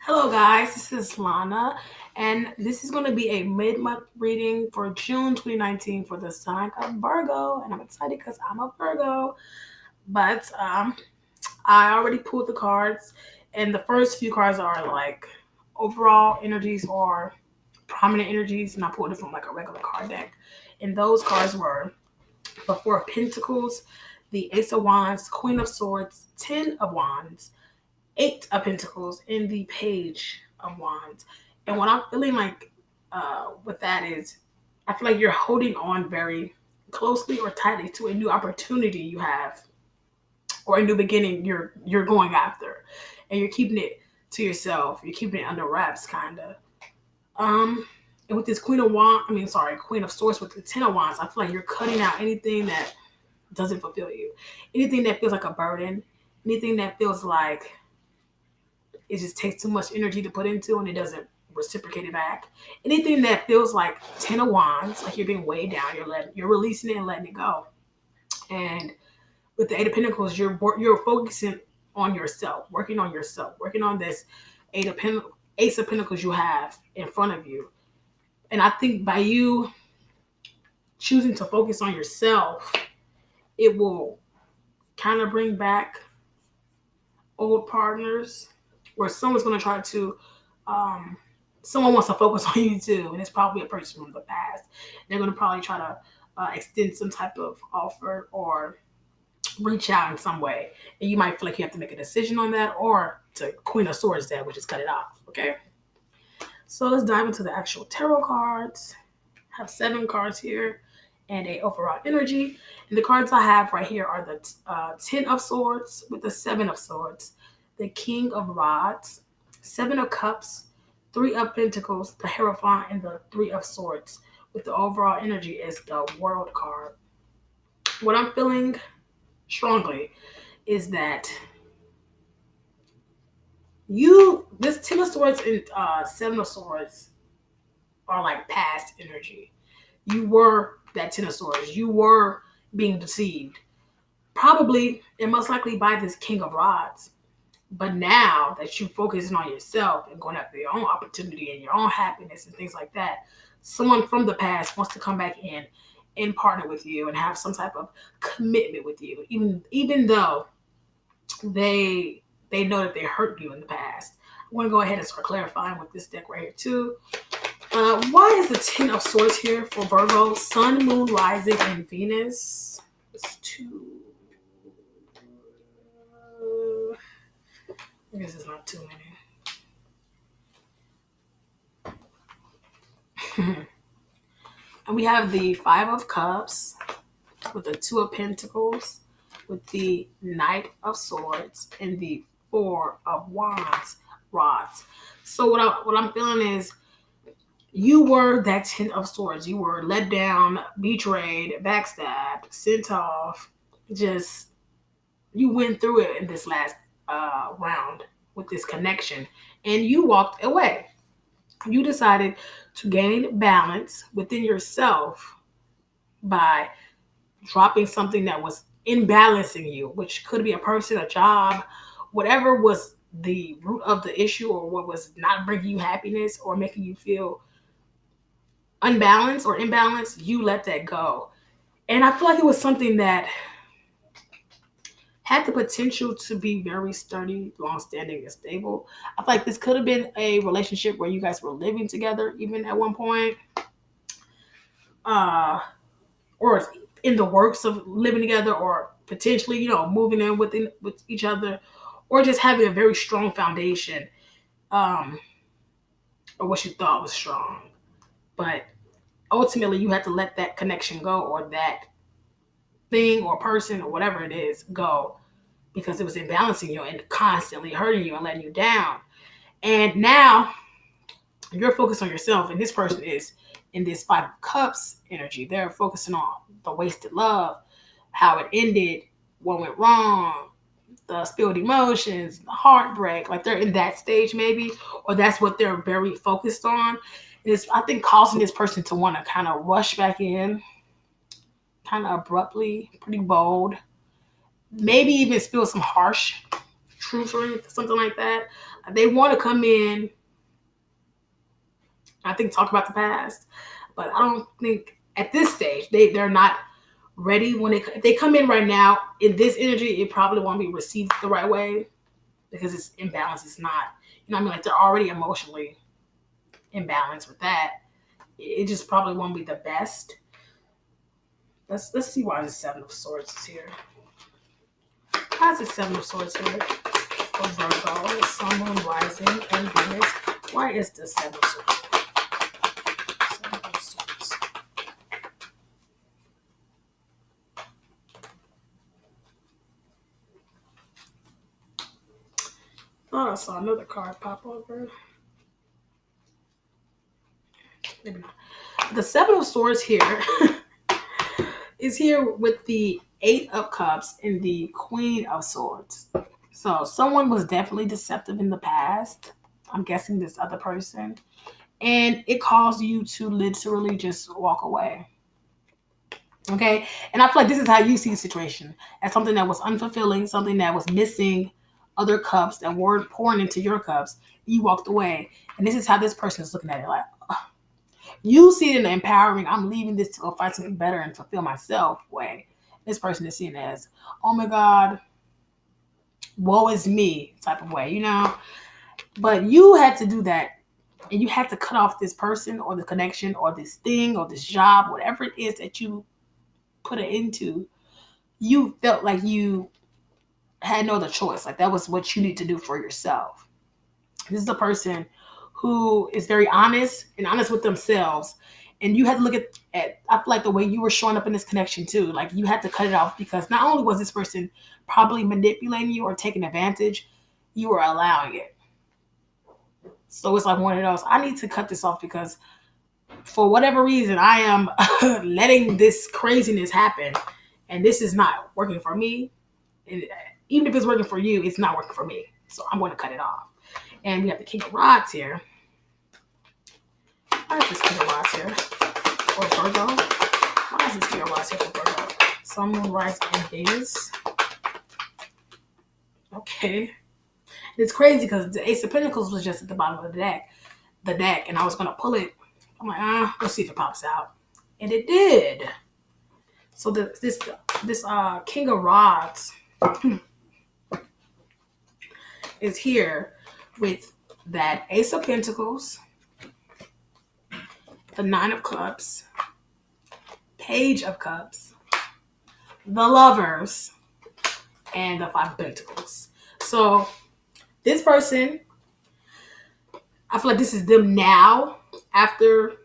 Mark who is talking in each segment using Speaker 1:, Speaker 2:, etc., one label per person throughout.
Speaker 1: Hello, guys. This is Lana, and this is going to be a mid-month reading for June 2019 for the sign of Virgo. And I'm excited because I'm a Virgo. But I already pulled the cards, and the first few cards are like overall energies or prominent energies, and I pulled it from like a regular card deck. And those cards were the Four of Pentacles, the Ace of Wands, Queen of Swords, Ten of Wands, Eight of Pentacles, and the Page of Wands. And what I'm feeling like with that is, I feel like you're holding on very closely or tightly to a new opportunity you have, or a new beginning you're going after, and you're keeping it to yourself. You're keeping it under wraps, kind of. And with this Queen of Swords with the Ten of Wands, I feel like you're cutting out anything that doesn't fulfill you, anything that feels like a burden, anything that feels like it just takes too much energy to put into and it doesn't reciprocate it back. Anything that feels like Ten of Wands, like you're being weighed down, you're releasing it and letting it go. And with the Eight of Pentacles, you're focusing on yourself, working on this Ace of Pentacles you have in front of you. And I think by you choosing to focus on yourself, it will kind of bring back old partners, where someone's going to try to someone wants to focus on you too, and it's probably a person from the past. They're going to probably try to extend some type of offer or reach out in some way, and you might feel like you have to make a decision on that, or to Queen of Swords that, which is cut it off. Okay, so let's dive into the actual tarot cards. I have 7 cards here and a overall energy. And the cards I have right here are the Ten of Swords with the Seven of Swords, the King of Rods, Seven of Cups, Three of Pentacles, the Hierophant, and the Three of Swords. With the overall energy is the World card. What I'm feeling strongly is that this Ten of Swords and Seven of Swords are like past energy. You were that Ten of Swords. You were being deceived, probably and most likely by this King of Rods. But now that you're focusing on yourself and going after your own opportunity and your own happiness and things like that, someone from the past wants to come back in and partner with you and have some type of commitment with you, even though they know that they hurt you in the past. I'm going to go ahead and start clarifying with this deck right here too. Why is the Ten of Swords here for Virgo? Sun, Moon, Rising, and Venus. It's two. I guess it's not too many. And we have the Five of Cups with the Two of Pentacles, with the Knight of Swords, and the Four of Wands rods. So what I'm feeling is, you were that Ten of Swords. You were let down, betrayed, backstabbed, sent off. Just, you went through it in this last round with this connection, and you walked away. You decided to gain balance within yourself by dropping something that was imbalancing you, which could be a person, a job, whatever was the root of the issue, or what was not bringing you happiness or making you feel unbalanced or imbalanced. You let that go. And I feel like it was something that had the potential to be very sturdy, long-standing, and stable. I feel like this could have been a relationship where you guys were living together, even at one point, or in the works of living together, or potentially, moving in with each other, or just having a very strong foundation, or what you thought was strong. But ultimately, you had to let that connection go, or that thing or person or whatever it is go, because it was imbalancing you and constantly hurting you and letting you down. And now you're focused on yourself, and this person is in this Five of Cups energy. They're focusing on the wasted love, how it ended, what went wrong, the spilled emotions, the heartbreak. Like, they're in that stage maybe, or that's what they're very focused on. It's, I think, causing this person to want to kind of rush back in, kind of abruptly, pretty bold, maybe even spill some harsh truth or something like that. They want to come in, I think, talk about the past, but I don't think at this stage they're not ready. When if they come in right now in this energy, it probably won't be received the right way because it's imbalance. It's not, you know what I mean? Like they're already emotionally imbalanced with that. It just probably won't be the best. Let's see why the Seven of Swords is here. Why is the Seven of Swords here for Virgo, Sun, Moon, Rising, and Venus? Why is the Seven of Swords? Seven of Swords. Oh, I saw another card pop over. Maybe not. The Seven of Swords here is here with the Eight of Cups and the Queen of Swords. So someone was definitely deceptive in the past. I'm guessing this other person. And it caused you to literally just walk away. Okay? And I feel like this is how you see the situation. As something that was unfulfilling, something that was missing other cups that weren't pouring into your cups. You walked away. And this is how this person is looking at it. Like, you see it in the empowering, I'm leaving this to go find something better and fulfill myself way. This person is seeing it as, oh my God, woe is me type of way, you know? But you had to do that. And you had to cut off this person or the connection or this thing or this job, whatever it is that you put it into. You felt like you had no other choice. Like that was what you need to do for yourself. This is a person who is very honest and honest with themselves. And you had to look at I feel like the way you were showing up in this connection too. Like you had to cut it off because not only was this person probably manipulating you or taking advantage, you were allowing it. So it's like one of those, I need to cut this off because for whatever reason, I am letting this craziness happen. And this is not working for me. And even if it's working for you, it's not working for me. So I'm going to cut it off. And we have the King of Rods here. Why is this King of Rods here for Virgo? Why is this King of Rods here for Virgo? Sun, Moon, Rise, and Venus. Okay. It's crazy because the Ace of Pentacles was just at the bottom of the deck, and I was gonna pull it. I'm like, let's see if it pops out, and it did. So this King of Rods is here with that Ace of Pentacles, the Nine of Cups, Page of Cups, the Lovers, and the Five of Pentacles. So this person, I feel like this is them now after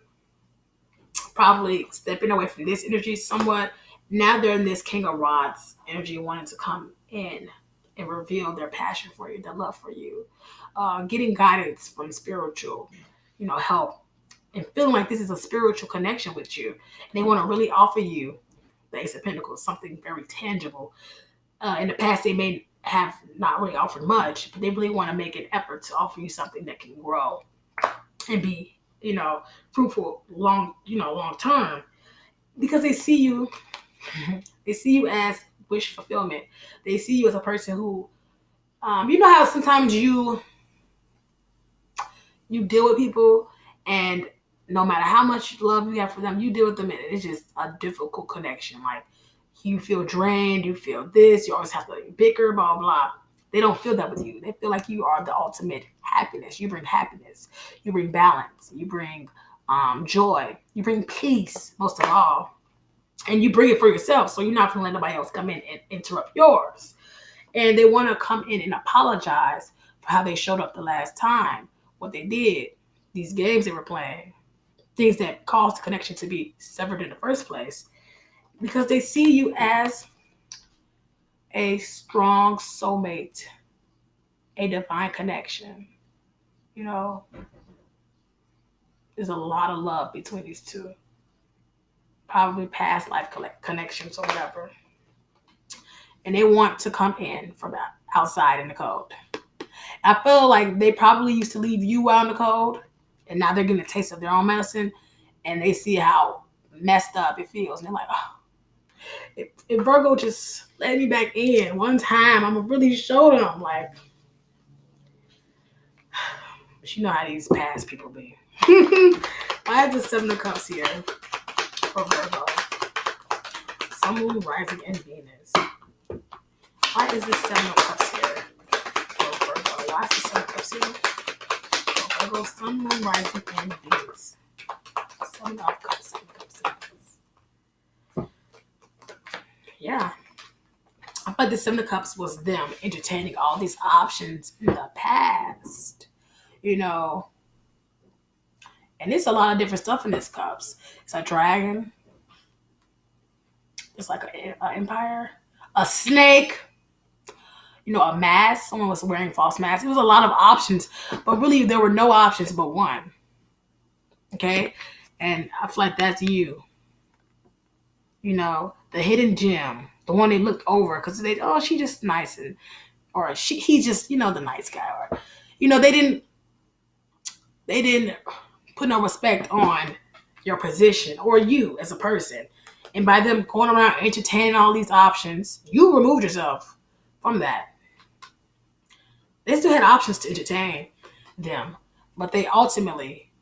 Speaker 1: probably stepping away from this energy somewhat. Now they're in this King of Rods energy, wanting to come in and reveal their passion for you, their love for you, getting guidance from spiritual, help, and feeling like this is a spiritual connection with you. They want to really offer you the Ace of Pentacles, something very tangible. In the past, they may have not really offered much, but they really want to make an effort to offer you something that can grow and be, fruitful long term, because they see you as wish fulfillment. They see you as a person who, you know how sometimes you deal with people and no matter how much love you have for them, you deal with them and it's just a difficult connection. Like you feel drained, you feel this, you always have to bicker, blah, blah. They don't feel that with you. They feel like you are the ultimate happiness. You bring happiness. You bring balance. You bring joy. You bring peace, most of all. And you bring it for yourself. So you're not going to let nobody else come in and interrupt yours. And they want to come in and apologize for how they showed up the last time, what they did, these games they were playing, things that caused the connection to be severed in the first place. Because they see you as a strong soulmate, a divine connection. There's a lot of love between these two. Probably past life connections or whatever. And they want to come in from outside in the cold. I feel like they probably used to leave you out in the cold, and now they're getting a taste of their own medicine, and they see how messed up it feels. And they're like, oh, if Virgo just let me back in one time, I'm going to really show them, like, But you know how these past people be. Why is the Seven of Cups here for Virgo? Sun, Moon, Rising, and Venus. Why is this Seven of Cups here for Virgo? Why is the Seven of Cups here for Virgo? Sun, Moon, Rising, and Venus. Seven of Cups, Seven of Cups, Seven of Cups. Yeah. I thought the Seven of Cups was them entertaining all these options in the past. You know, and it's a lot of different stuff in this cups. It's a dragon. It's like an empire. A snake. You know, a mask. Someone was wearing false masks. It was a lot of options, but really there were no options but one. Okay? And I feel like that's you. You know, the hidden gem. The one they looked over because she just nice, and or he just, the nice guy. Or, they didn't put no respect on your position or you as a person. And by them going around entertaining all these options, you removed yourself from that. They still had options to entertain them, but they ultimately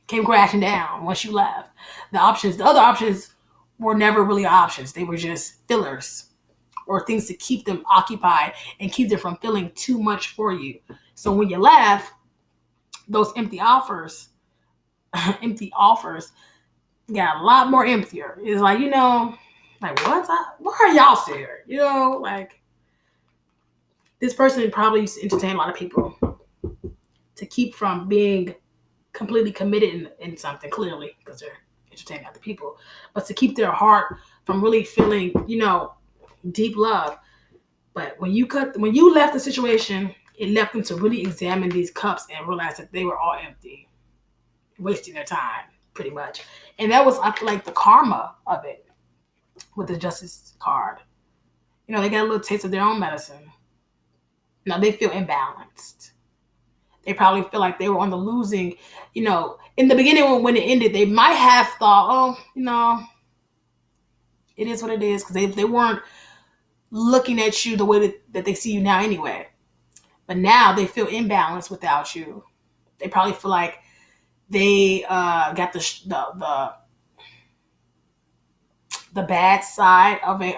Speaker 1: came crashing down once you left. The other options were never really options. They were just fillers or things to keep them occupied and keep them from feeling too much for you. So when you left, those empty offers got a lot more emptier. It's like, why are y'all still here? Like, this person probably used to entertain a lot of people to keep from being completely committed in something, clearly, because they're entertaining other people, but to keep their heart from really feeling, deep love. But when you left the situation, it left them to really examine these cups and realize that they were all empty, wasting their time, pretty much. And that was, I feel like, the karma of it with the Justice card. They got a little taste of their own medicine. Now they feel imbalanced. They probably feel like they were on the losing, in the beginning when it ended, they might have thought, it is what it is, because they weren't looking at you the way that they see you now anyway. But now they feel imbalanced without you. They probably feel like they got the bad side of a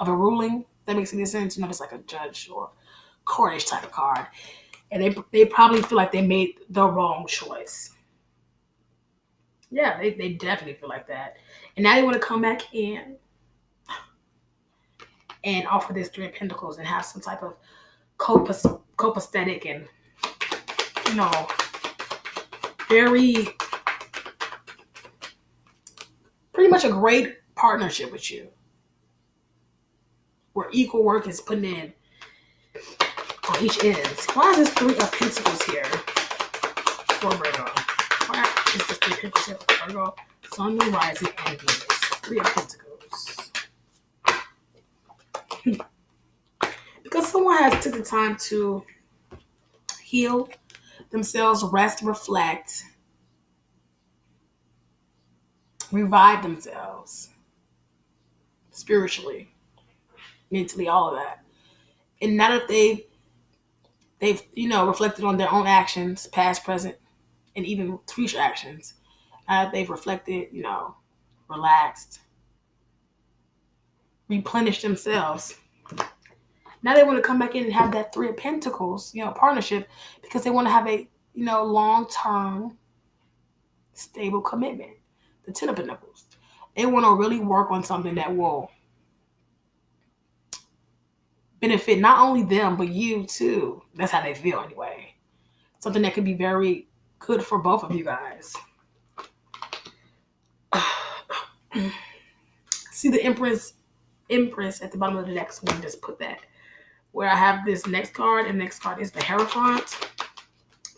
Speaker 1: ruling. That makes any sense. It's like a judge or courtish type of card. And they probably feel like they made the wrong choice. Yeah, they definitely feel like that. And now they want to come back in and offer this Three of Pentacles and have some type of copacetic and, very, pretty much a great partnership with you, where equal work is put in on each end. Why is this Three of Pentacles here for Virgo? Why is this Three of Pentacles here for Virgo? Sun, Moon, Rising, and Venus. Three of Pentacles. Because someone has took the time to heal themselves, rest, reflect, revive themselves spiritually, mentally, all of that. And now that they've reflected on their own actions, past, present, and even future actions, now that they've reflected, relaxed, replenished themselves, now they want to come back in and have that Three of Pentacles, partnership, because they want to have a, long-term, stable commitment. The Ten of Pentacles. They want to really work on something that will benefit not only them, but you too. That's how they feel anyway. Something that could be very good for both of you guys. See the Empress at the bottom of the deck, so we can just put that. Where I have this next card, and next card is the Hierophant.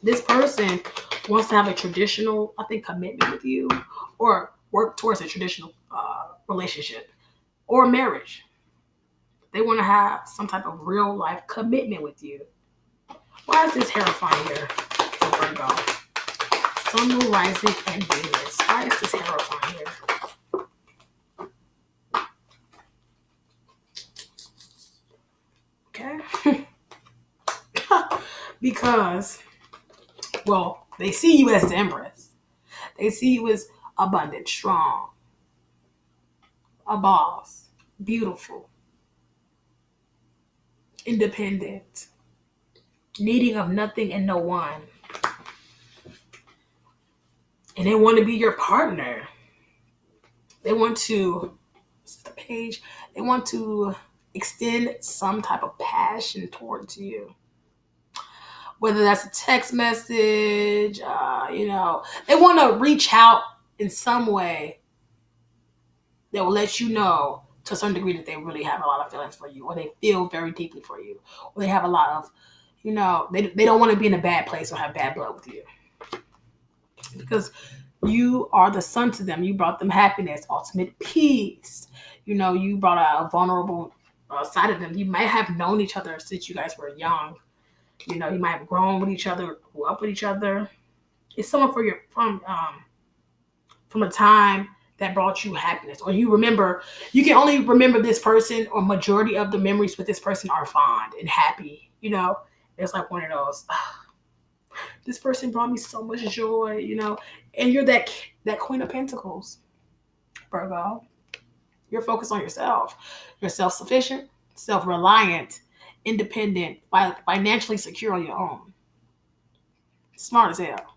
Speaker 1: This person wants to have a traditional, I think, commitment with you, or work towards a traditional relationship or marriage. They want to have some type of real life commitment with you. Why is this Hierophant here for Virgo? Sun, Moon, Rising, and Venus. Why is this Hierophant here? Okay. because, well, they see you as the Empress. They see you as abundant, strong, a boss, beautiful, independent, needing of nothing and no one. And they want to be your partner. They want to, this is the page, they want to extend some type of passion towards you. Whether that's a text message, they want to reach out in some way that will let you know to a certain degree that they really have a lot of feelings for you, or they feel very deeply for you, or they have a lot of, they don't want to be in a bad place or have bad blood with you. Because you are the sun to them. You brought them happiness, ultimate peace. You brought out a vulnerable side of them. You might have known each other since you guys were young. You might have grown with each other, grew up with each other. It's someone from a time that brought you happiness, or you can only remember this person, or majority of the memories with this person are fond and happy. It's like one of those. This person brought me so much joy, and you're that Queen of Pentacles, Virgo. You're focused on yourself. You're self-sufficient, self-reliant, independent, financially secure on your own. Smart as hell.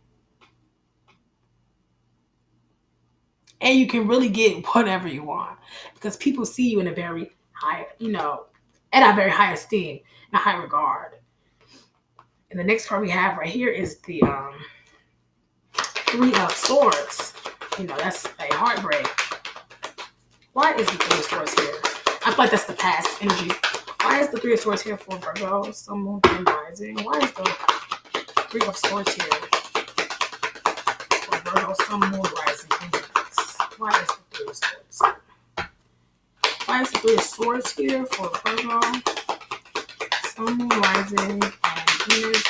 Speaker 1: And you can really get whatever you want because people see you in a very high, at a very high esteem, in a high regard. And the next card we have right here is the Three of Swords. That's a heartbreak. Why is the Three of Swords here? I feel like that's the past energy. Why is the Three of Swords here for Virgo, Sun, Moon, and Rising? Why is the Three of Swords here for Virgo, Sun, Moon, Rising, and Venus? Why is the Three of Swords here? Why is the Three of Swords here for Virgo, Sun, Moon, Rising, and Venus?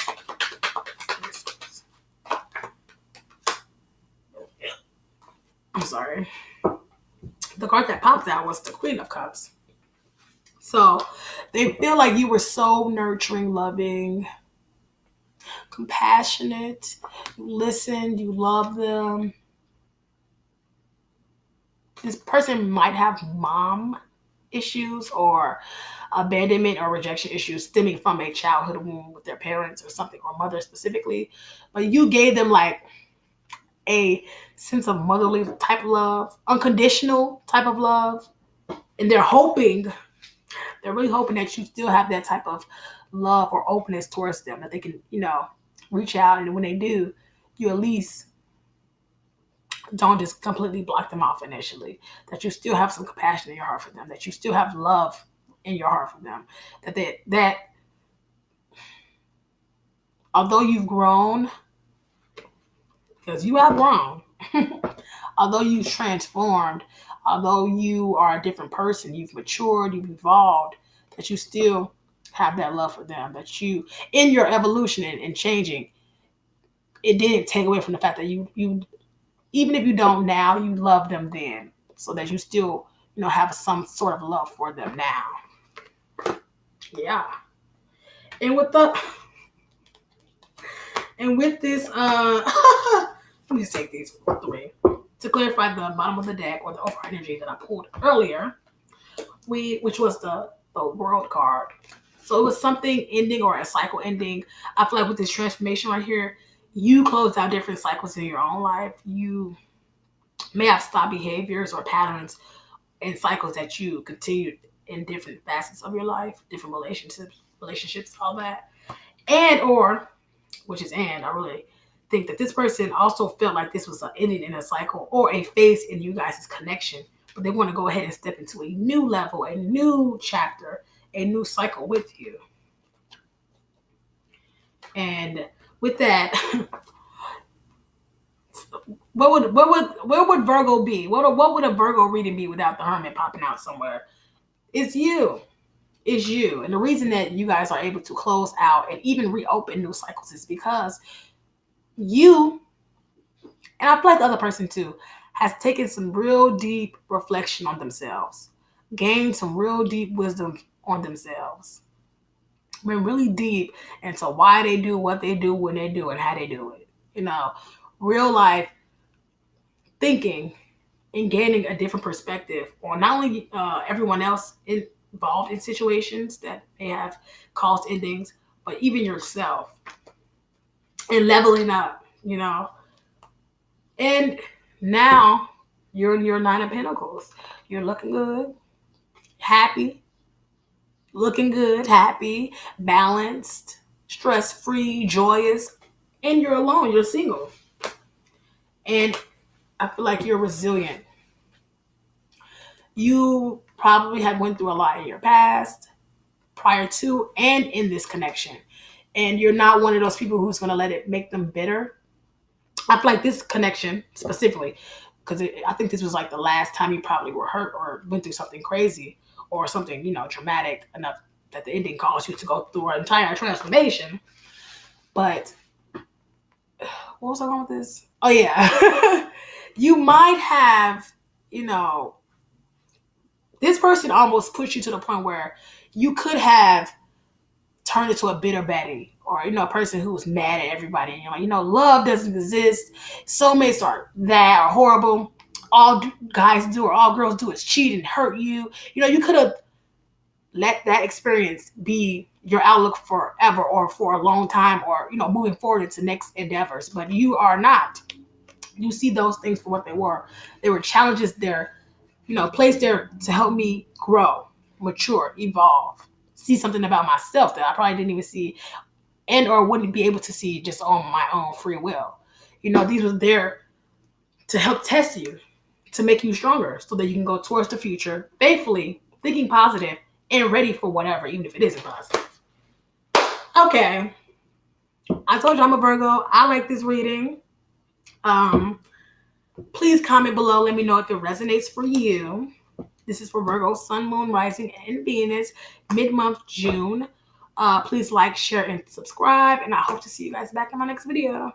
Speaker 1: I'm sorry. The card that popped out was the Queen of Cups. So they feel like you were so nurturing, loving, compassionate. You listened, you loved them. This person might have mom issues or abandonment or rejection issues stemming from a childhood wound with their parents or something, or mother specifically. But you gave them like a sense of motherly type of love, unconditional type of love. And they're really hoping that you still have that type of love or openness towards them, that they can, reach out. And when they do, you at least don't just completely block them off initially, that you still have some compassion in your heart for them, that you still have love in your heart for them, that although you've grown, because you have grown, although you've transformed, although you are a different person, you've matured, you've evolved, that you still have that love for them, that you, in your evolution and changing, it didn't take away from the fact that you even if you don't now, you love them then, so that you still, have some sort of love for them now. Yeah. And with this, let me just take these three to clarify the bottom of the deck, or the overall energy that I pulled earlier, which was the World card. So it was something ending, or a cycle ending. I feel like with this transformation right here, you closed out different cycles in your own life. You may have stopped behaviors or patterns and cycles that you continued in different facets of your life, different relationships, all that. I really think that this person also felt like this was an ending in a cycle or a phase in you guys' connection, but they want to go ahead and step into a new level, a new chapter, a new cycle with you. And with that, where would Virgo be? What would a Virgo reading be without the Hermit popping out somewhere? It's you. It's you. And the reason that you guys are able to close out and even reopen new cycles is because you, and I feel like the other person too, has taken some real deep reflection on themselves, gained some real deep wisdom on themselves, went really deep into why they do what they do when they do and how they do it. Real life thinking and gaining a different perspective on not only everyone else involved in situations that may have caused endings, but even yourself, and leveling up. And now you're in your Nine of Pentacles. You're looking good, happy, looking good, happy, balanced, stress free, joyous, and you're alone. You're single. And I feel like you're resilient. You probably have went through a lot in your past, prior to and in this connection. And you're not one of those people who's going to let it make them bitter. I feel like this connection specifically, because I think this was like the last time you probably were hurt or went through something crazy or something, dramatic enough that the ending caused you to go through an entire transformation. But what was I going with this? Oh, yeah. You might have, this person almost pushed you to the point where you could have turned into a bitter Betty or, a person who was mad at everybody. And you're like, love doesn't exist. Soulmates are that are horrible. All guys do or all girls do is cheat and hurt you. You could have let that experience be your outlook forever or for a long time or, moving forward into next endeavors. But you are not. You see those things for what they were. They were challenges there, placed there to help me grow, mature, evolve, see something about myself that I probably didn't even see and or wouldn't be able to see just on my own free will. These were there to help test you, to make you stronger so that you can go towards the future faithfully, thinking positive, and ready for whatever, even if it isn't positive. Okay. I told you I'm a Virgo. I like this reading. Please comment below. Let me know if it resonates for you. This is for Virgo, Sun, Moon, Rising, and Venus, mid-month June. Please like, share, and subscribe. And I hope to see you guys back in my next video.